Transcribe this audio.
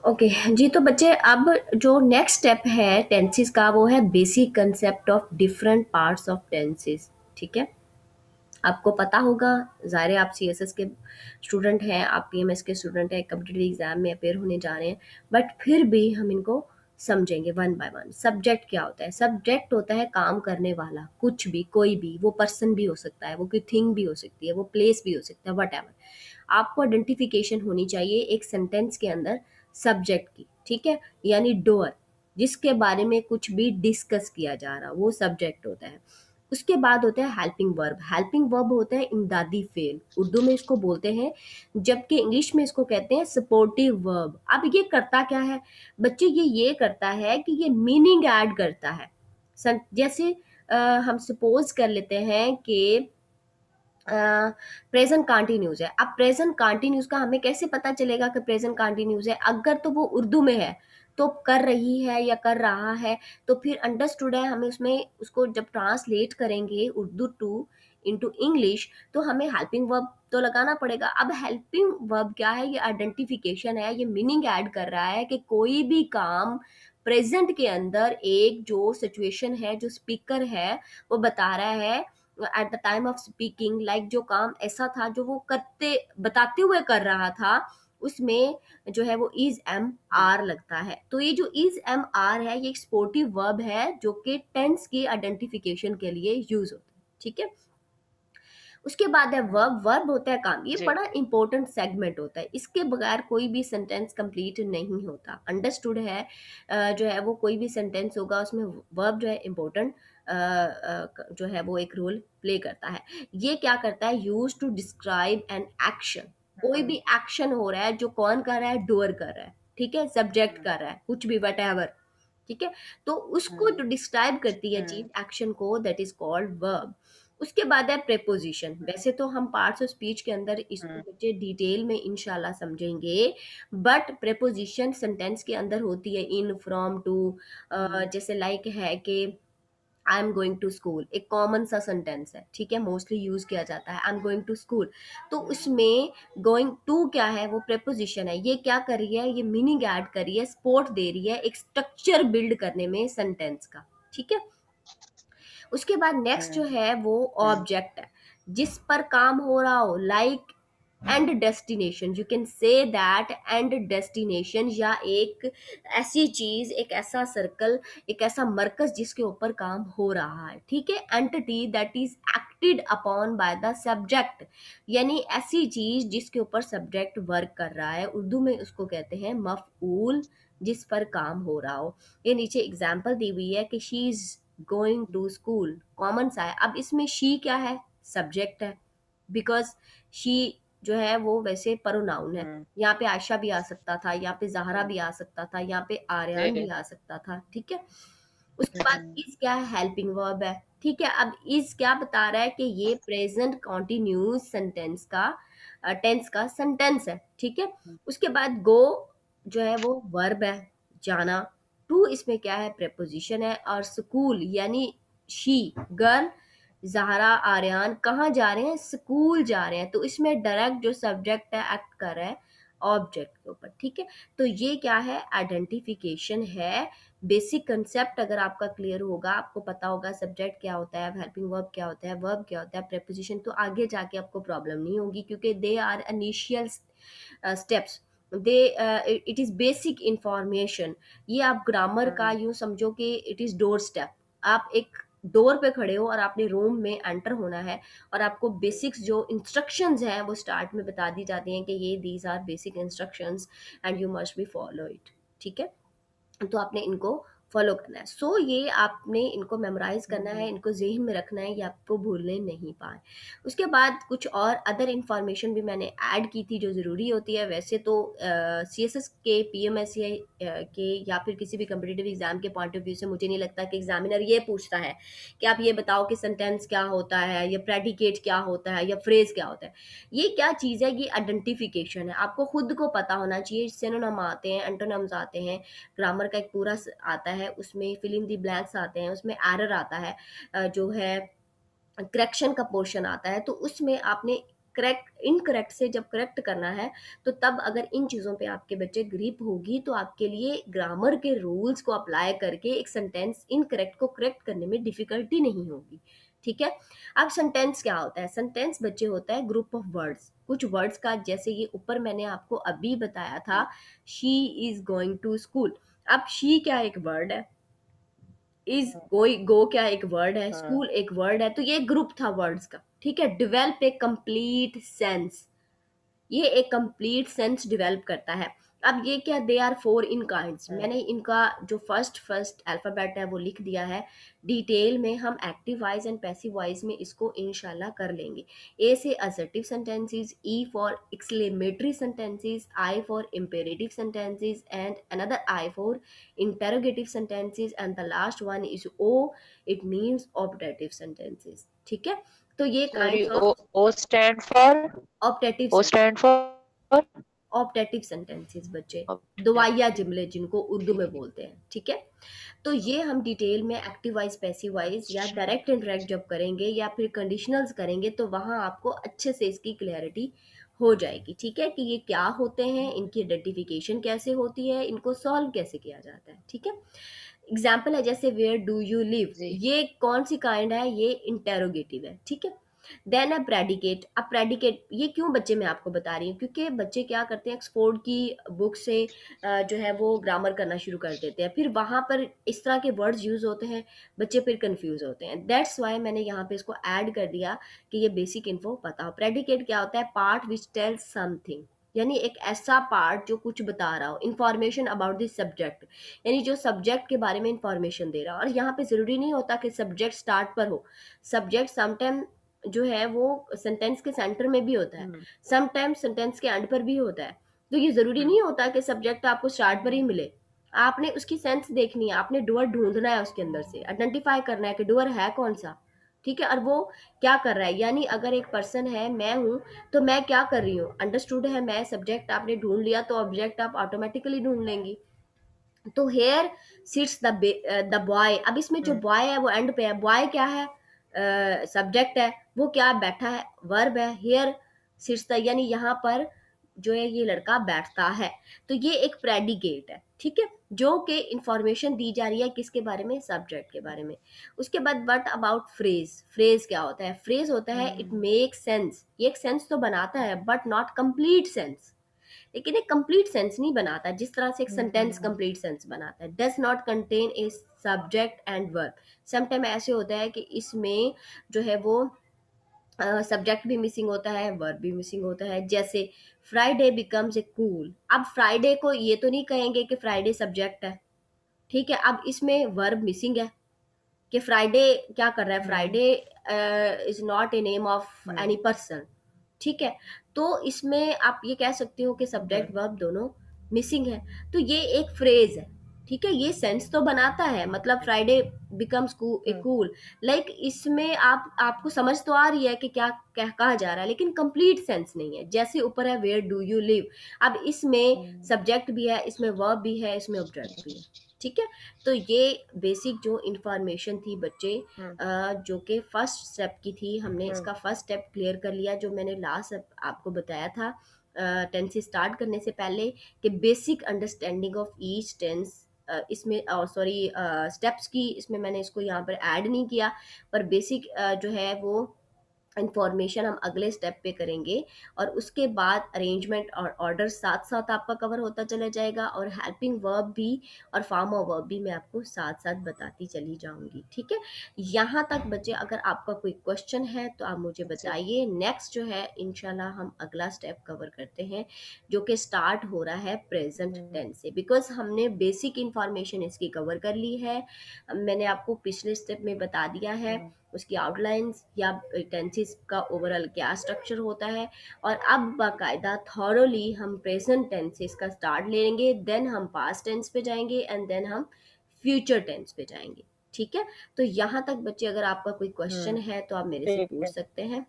Okay जी। तो बच्चे, अब जो नेक्स्ट स्टेप है टेंसेस का, वो है basic concept of different parts of tenses. ठीक है, आपको पता होगा, ज़ाहिर है आप सीएसएस के स्टूडेंट हैं, आप पीएमएस के स्टूडेंट हैं, कम्पिटिटिव एग्जाम में अपेयर होने जा रहे हैं, बट फिर भी हम इनको समझेंगे वन बाय वन। सब्जेक्ट क्या होता है? सब्जेक्ट होता है काम करने वाला, कुछ भी, कोई भी, वो पर्सन भी हो सकता है, वो कोई थिंग भी हो सकती है, वो प्लेस भी हो सकता है, वट एवर। आपको आइडेंटिफिकेशन होनी चाहिए एक सेंटेंस के अंदर सब्जेक्ट की। ठीक है, यानी डोअर, जिसके बारे में कुछ भी डिस्कस किया जा रहा, वो सब्जेक्ट होता है। उसके बाद होता है हेल्पिंग वर्ब। हेल्पिंग वर्ब होता है इमदादी फेल, उर्दू में इसको बोलते हैं, जबकि इंग्लिश में इसको कहते हैं सपोर्टिव वर्ब। अब ये करता क्या है बच्चे? ये करता है कि ये मीनिंग ऐड करता है। जैसे हम सपोज कर लेते हैं कि प्रेजेंट कंटिन्यूज है। अब प्रेजेंट कंटिन्यूज का हमें कैसे पता चलेगा कि प्रेजेंट कंटिन्यूज है? अगर तो वो उर्दू में है तो कर रही है या कर रहा है, तो फिर अंडरस्टूड है। हमें उसमें उसको जब ट्रांसलेट करेंगे उर्दू टू इनटू इंग्लिश, तो हमें हेल्पिंग वर्ब तो लगाना पड़ेगा। अब हेल्पिंग वर्ब क्या है? ये आइडेंटिफिकेशन है, ये मीनिंग ऐड कर रहा है कि कोई भी काम प्रेजेंट के अंदर एक जो सिचुएशन है, जो स्पीकर है वो बता रहा है at the time of speaking, like जो काम ऐसा था जो वो करते बताते हुए कर रहा था, उसमें जो है वो इज एम आर लगता है। तो ये जो इज एम आर है, ये एक स्पोर्टिव वर्ब है जो कि टेंस की आइडेंटिफिकेशन के लिए यूज होता है। ठीक है, उसके बाद है वर्ब। वर्ब होता है काम। ये जी। बड़ा इंपॉर्टेंट सेगमेंट होता है, इसके बगैर कोई भी सेंटेंस कंप्लीट नहीं होता। अंडरस्टूड है? जो है वो कोई भी सेंटेंस होगा उसमें वर्ब जो है इंपॉर्टेंट जो है वो एक रोल प्ले करता है। ये क्या करता है? Use to describe an action. कोई भी एक्शन हो रहा है, जो कौन कर रहा है? डूअर कर रहा है। ठीक है, सब्जेक्ट कर रहा है, कुछ भी, वट एवर। ठीक है, तो उसको जो डिस्क्राइब करती है चीज, एक्शन को, दैट इज कॉल्ड वर्ब। उसके बाद है प्रेपोजिशन। वैसे तो हम पार्ट्स ऑफ स्पीच के अंदर इसको बच्चे डिटेल में इंशाल्लाह समझेंगे, बट प्रेपोजिशन सेंटेंस के अंदर होती है इन, फ्रॉम, टू। जैसे लाइक है कि I am going to school, एक कॉमन सा सेंटेंस है। ठीक है, मोस्टली यूज किया जाता है, I am going to school. तो उसमें गोइंग टू क्या है? वो प्रेपोजिशन है। ये क्या कर रही है? ये मीनिंग ऐड कर रही है, सपोर्ट दे रही है एक स्ट्रक्चर बिल्ड करने में सेंटेंस का। ठीक है, उसके बाद नेक्स्ट जो है वो ऑब्जेक्ट है, जिस पर काम हो रहा हो, like and destination. You can say that and destination, या एक ऐसी चीज, एक ऐसा सर्कल, एक ऐसा मरकज जिसके ऊपर काम हो रहा है। ठीक है, entity that is acted upon by the subject, यानी ऐसी चीज जिसके ऊपर सब्जेक्ट वर्क कर रहा है। उर्दू में उसको कहते हैं मफऊल, जिस पर काम हो रहा हो। ये नीचे एग्जाम्पल दी हुई है कि she is going to school, common सा है। अब इसमें शी क्या है? सब्जेक्ट है, बिकॉज शी जो है वो वैसे प्रोनाउन है। यहाँ पे आयशा भी आ सकता था, यहाँ पे जहरा भी आ सकता था, यहाँ पे आर्यन भी जी। आ सकता था। ठीक है, उसके बाद इज क्या है? हेल्पिंग वर्ब है। ठीक है, अब इज क्या बता रहा है? कि ये प्रेजेंट कॉन्टिन्यूस सेंटेंस का टेंस का सेंटेंस है। ठीक है, उसके बाद गो जो है वो वर्ब है, जाना। टू इसमें क्या है? प्रेपोजिशन है। और स्कूल यानी शी, गर्ल, ज़हरा, आर्यन कहाँ जा रहे हैं? स्कूल जा रहे हैं। तो इसमें डायरेक्ट जो सब्जेक्ट है एक्ट कर रहा है ऑब्जेक्ट के ऊपर। ठीक है, तो ये क्या है? आइडेंटिफिकेशन है। बेसिक कंसेप्ट अगर आपका क्लियर होगा, आपको पता होगा सब्जेक्ट क्या होता है, हेल्पिंग वर्ब क्या होता है, वर्ब क्या होता है, प्रेपोजिशन, तो आगे जाके आपको प्रॉब्लम नहीं होगी, क्योंकि they are initial steps. They it is basic information. ये आप ग्रामर का यूं समझो कि इट इज डोर स्टेप। आप एक डोर पे खड़े हो और आपने रूम में एंटर होना है, और आपको बेसिक्स जो इंस्ट्रक्शंस हैं वो स्टार्ट में बता दी जाती हैं कि ये these are basic instructions and you must be follow it. ठीक है, तो आपने इनको फॉलो करना है। सो ये आपने इनको मेमोराइज करना है, इनको जेहन में रखना है, ये आपको भूलने नहीं पाए। उसके बाद कुछ और अदर इंफॉर्मेशन भी मैंने ऐड की थी जो ज़रूरी होती है। वैसे तो सीएसएस के, पीएमएस के, या फिर किसी भी कम्पिटिटिव एग्जाम के पॉइंट ऑफ व्यू से मुझे नहीं लगता कि एग्जामिनर ये पूछता है कि आप ये बताओ कि सेंटेंस क्या होता है, या प्रेडिकेट क्या होता है, या फ्रेज क्या होता है। ये क्या चीज़ है? ये आइडेंटिफिकेशन है। आपको खुद को पता होना चाहिए। सिनोनिम आते हैं, एंटोनिम्स आते हैं, ग्रामर का एक पूरा आता है, उसमें फिल इन दी ब्लैंक्स आते हैं, उसमें एरर आता है, जो है करेक्शन का पोर्शन आता है। तो उसमें आपने करेक्ट इनकरेक्ट से जब करेक्ट करना है, तो तब अगर इन चीज़ों पे आपके बच्चे ग्रिप होगी, तो आपके लिए ग्रामर के रूल्स को अप्लाई करके एक सेंटेंस इनकरेक्ट को करेक्ट करने में डिफिकल्टी नहीं होगी। ठीक है। अब सेंटेंस क्या होता है? सेंटेंस बच्चे होता है ग्रुप ऑफ वर्ड्स, कुछ वर्ड्स का, जैसे ये ऊपर मैंने आपको अभी बताया था, she is going to school. अब शी क्या एक वर्ड है, इज गोई गो क्या एक वर्ड है, हाँ। स्कूल एक वर्ड है, तो ये ग्रुप था वर्ड्स का। ठीक है। डेवलप ए कंप्लीट सेंस, ये एक कंप्लीट सेंस डेवलप करता है। अब ये क्या, they are four in kinds, मैंने इनका जो फर्स्ट अल्फाबेट है वो लिख दिया है। डिटेल में हम active voice and passive voice में इसको इंशाल्लाह कर लेंगे। ए से assertive sentences, E for exclamatory sentences, I for imperative sentences and another I for interrogative sentences and the last one is O, it means optative sentences. ठीक है। तो ये sorry, kinds O of O stand for, optative O stand for optative sentences बच्चे, दुआया optative. जुमले जिनको उर्दू में बोलते हैं। ठीक है। तो ये हम डिटेल में एक्टिव वाइज पैसिव वाइज या डायरेक्ट इंटरेक्ट जब करेंगे या फिर कंडीशनल्स करेंगे, तो वहां आपको अच्छे से इसकी क्लैरिटी हो जाएगी। ठीक है, कि ये क्या होते हैं, इनकी आइडेंटिफिकेशन कैसे होती है, इनको सॉल्व कैसे किया जाता है। ठीक है। एग्जाम्पल है जैसे वेयर डू यू लिव, जी। ये कौन सी काइंड है, ये इंटेरोगेटिव है। ठीक है। देन अ प्रेडिकेट, अब प्रेडिकेट ये क्यों बच्चे मैं आपको बता रही हूँ, क्योंकि बच्चे क्या करते हैं, एक्सफोर्ड की बुक से जो है वो ग्रामर करना शुरू कर देते हैं, फिर वहां पर इस तरह के वर्ड्स यूज होते हैं, बच्चे फिर कंफ्यूज होते हैं। दैट्स वाई मैंने यहाँ पे इसको ऐड कर दिया कि ये बेसिक इन्फो पता हो। प्रेडिकेट क्या होता है, पार्ट विच टेल्स समथिंग, यानी एक ऐसा पार्ट जो कुछ बता रहा हो, इंफॉर्मेशन अबाउट दिस सब्जेक्ट, यानी जो सब्जेक्ट के बारे में इंफॉर्मेशन दे रहा हो। और यहाँ पे जरूरी नहीं होता कि सब्जेक्ट स्टार्ट पर हो, सब्जेक्ट समटाइम जो है वो सेंटेंस के सेंटर में भी होता है, हम्म। समटाइम्स सेंटेंस के एंड पर भी होता है। तो ये जरूरी हम्म। नहीं होता कि सब्जेक्ट आपको स्टार्ट पर ही मिले, आपने उसकी सेंस देखनी है, आपने डुअर ढूंढना है, उसके अंदर से आइडेंटिफाई करना है कि डुअर है कौन सा। ठीक है। और वो क्या कर रहा है, यानी अगर एक पर्सन है, मैं हूं, तो मैं क्या कर रही हूँ, अंडरस्टूड है मैं, सब्जेक्ट आपने ढूंढ लिया तो ऑब्जेक्ट आप ऑटोमेटिकली ढूंढ लेंगी। तो हेयर सिट्स द बॉय, अब इसमें जो हम्म। बॉय है वो एंड पे है, बॉय क्या है, सब्जेक्ट है, वो क्या बैठा है, वर्ब है। हेयर सिट्स द, यानी यहाँ पर जो है ये लड़का बैठता है। तो ये एक प्रेडिकेट है। ठीक है, जो कि इंफॉर्मेशन दी जा रही है किसके बारे में, सब्जेक्ट के बारे में। उसके बाद व्हाट अबाउट फ्रेज, फ्रेज क्या होता है, फ्रेज होता है इट हम्म। मेक सेंस, ये एक सेंस तो बनाता है बट नॉट कंप्लीट सेंस, लेकिन एक कंप्लीट सेंस नहीं बनाता, जिस तरह से एक सेंटेंस हम्म। कंप्लीट सेंस बनाता है। Does not contain a subject and verb, sometime ऐसे होता है कि इसमें जो है वो सब्जेक्ट भी मिसिंग होता है, वर्ब भी मिसिंग होता है। जैसे फ्राइडे बिकम्स ए कूल, अब फ्राइडे को ये तो नहीं कहेंगे कि फ्राइडे सब्जेक्ट है। ठीक है। अब इसमें वर्ब मिसिंग है कि फ्राइडे क्या कर रहा है, हम्म। Friday is not a name of any hmm. Person. ठीक है। तो इसमें आप ये कह सकते हो कि सब्जेक्ट हम्म। वर्ब दोनों मिसिंग है। तो ये एक फ्रेज है। ठीक है, ये सेंस तो बनाता है, मतलब Friday becomes a hmm. Cool, like इसमें आपको समझ तो आ रही है कि क्या कहा जा रहा है, लेकिन कंप्लीट सेंस नहीं है। जैसे ऊपर है वेयर डू यू लिव, अब इसमें हम्म। सब्जेक्ट भी है, इसमें वर्ब भी है, इसमें ऑब्जेक्ट भी है। ठीक है। तो ये बेसिक जो इंफॉर्मेशन थी बच्चे, हम्म। जो कि फर्स्ट स्टेप की थी, हमने हम्म। इसका फर्स्ट स्टेप क्लियर कर लिया, जो मैंने लास्ट आपको बताया था टेंस स्टार्ट करने से पहले, कि basic understanding of each tense, इसमें सॉरी स्टेप्स की, इसमें मैंने इसको यहाँ पर ऐड नहीं किया, पर बेसिक जो है वो इंफॉर्मेशन हम अगले स्टेप पे करेंगे। और उसके बाद अरेंजमेंट और ऑर्डर साथ साथ आपका कवर होता चला जाएगा, और हेल्पिंग वर्ब भी और फॉर्म ऑफ वर्ब भी मैं आपको साथ साथ बताती चली जाऊंगी। ठीक है। यहाँ तक बच्चे, अगर आपका कोई क्वेश्चन है तो आप मुझे जी। बताइए। नेक्स्ट जो है इंशाल्लाह हम अगला स्टेप कवर करते हैं, जो कि स्टार्ट हो रहा है प्रेजेंट हम्म। टेंस से, बिकॉज हमने बेसिक इंफॉर्मेशन इसकी कवर कर ली है। मैंने आपको पिछले स्टेप में बता दिया है हम्म। उसकी आउटलाइंस या टेंसेस का ओवरऑल क्या स्ट्रक्चर होता है। और अब बाकायदा थॉरोली हम प्रेजेंट टेंसेस का स्टार्ट लेंगे, देन हम पास्ट टेंस पे जाएंगे एंड देन हम फ्यूचर टेंस पे जाएंगे। ठीक है। तो यहाँ तक बच्चे, अगर आपका कोई क्वेश्चन है तो आप मेरे से ठीक पूछ है। सकते हैं।